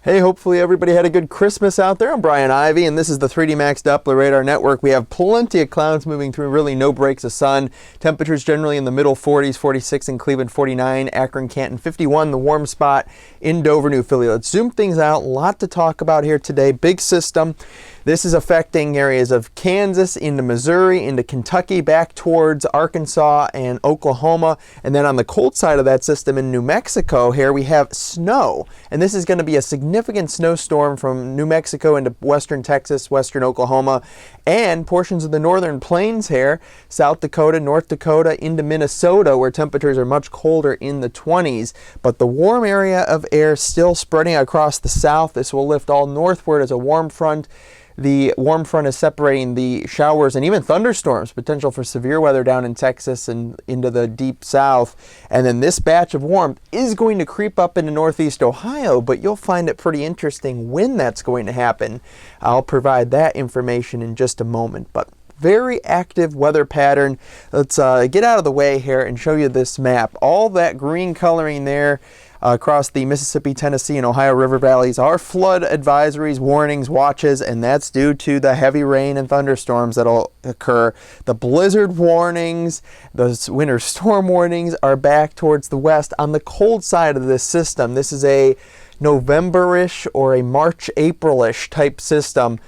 Hey, hopefully everybody had a good Christmas out there. I'm Brian Ivey, and this is the 3D Max Doppler Radar Network. We have plenty of clouds moving through, really no breaks of sun. Temperatures generally in the middle 40s, 46 in Cleveland, 49, Akron, Canton, 51, the warm spot in Dover, New Philly. Let's zoom things out. A lot to talk about here today. Big system. This is affecting areas of Kansas into Missouri, into Kentucky, back towards Arkansas and Oklahoma. And then on the cold side of that system in New Mexico here, we have snow. And this is going to be a significant snowstorm from New Mexico into western Texas, western Oklahoma, and portions of the northern plains here, South Dakota, North Dakota, into Minnesota, where temperatures are much colder in the 20s. But the warm area of air still spreading across the south. This will lift all northward as a warm front. The warm front is separating the showers and even thunderstorms, potential for severe weather down in Texas and into the deep south. And then this batch of warmth is going to creep up into northeast Ohio, but you'll find it pretty interesting when that's going to happen. I'll provide that information in just a moment. But very active weather pattern. Let's get out of the way here and show you this map. All that green coloring there across the Mississippi, Tennessee, and Ohio River valleys are flood advisories, warnings, watches, and that's due to the heavy rain and thunderstorms that'll occur. The blizzard warnings, those winter storm warnings are back towards the west on the cold side of this system. This is a November-ish or a March-April-ish type system.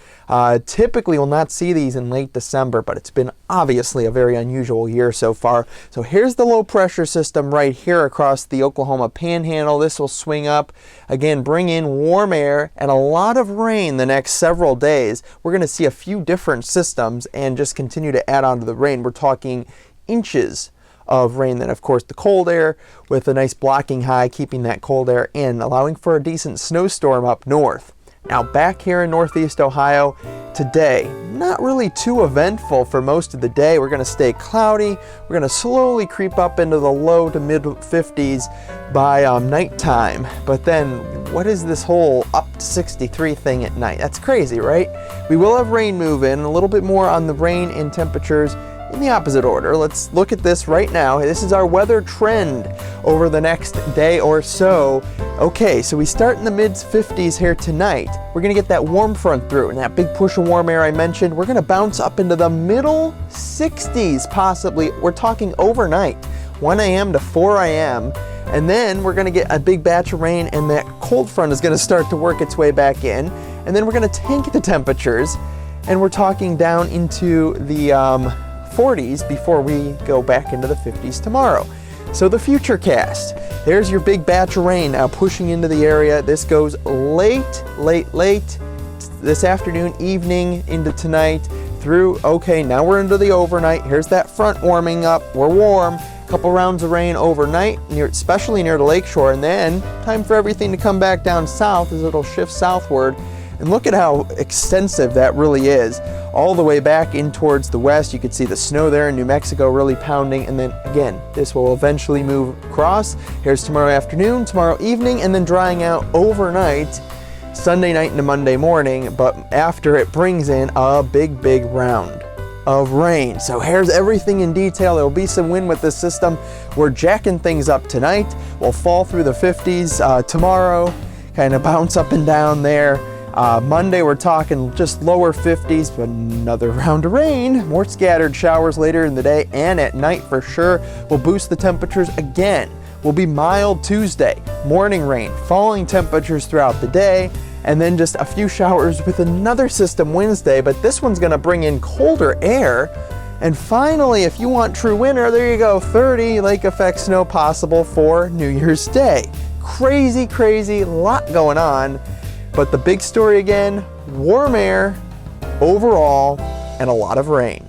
Typically we'll not see these in late December, but it's been obviously a very unusual year so far. So here's the low pressure system right here across the Oklahoma Panhandle. This will swing up, again, bring in warm air and a lot of rain the next several days. We're going to see a few different systems and just continue to add on to the rain. We're talking inches of rain. Then of course the cold air with a nice blocking high, keeping that cold air in, allowing for a decent snowstorm up north. Now back here in northeast Ohio today, not really too eventful for most of the day. We're going to stay cloudy. We're going to slowly creep up into the low to mid 50s by nighttime. But then what is this whole up to 63 thing at night? That's crazy, right? We will have rain move in, a little bit more on the rain and temperatures in the opposite order. Let's look at this right now. This is our weather trend over the next day or so. Okay, so we start in the mid 50s here tonight. We're gonna get that warm front through, and that big push of warm air I mentioned, we're gonna bounce up into the middle 60s possibly. We're talking overnight, 1 a.m. to 4 a.m. And then we're gonna get a big batch of rain, and that cold front is gonna start to work its way back in. And then we're gonna tank the temperatures, and we're talking down into the 40s before we go back into the 50s tomorrow. So the future cast, there's your big batch of rain now pushing into the area. This goes late this afternoon, evening into tonight through. Okay, now we're into the overnight. Here's that front warming up. We're warm. A couple rounds of rain overnight, especially near the lakeshore, and then time for everything to come back down south as it'll shift southward. And look at how extensive that really is. All the way back in towards the west, you can see the snow there in New Mexico really pounding. And then again, this will eventually move across. Here's tomorrow afternoon, tomorrow evening, and then drying out overnight, Sunday night into Monday morning. But after it brings in a big round of rain. So here's everything in detail. There will be some wind with this system. We're jacking things up tonight. We'll fall through the 50s tomorrow, kind of bounce up and down there. Monday we're talking just lower 50s, but another round of rain, more scattered showers later in the day and at night for sure. Will boost the temperatures again. Will be mild Tuesday, morning rain, falling temperatures throughout the day, and then just a few showers with another system Wednesday, but this one's going to bring in colder air. And finally, if you want true winter, there you go, 30 lake effect snow possible for New Year's Day. Crazy, lot going on. But the big story again, warm air overall and a lot of rain.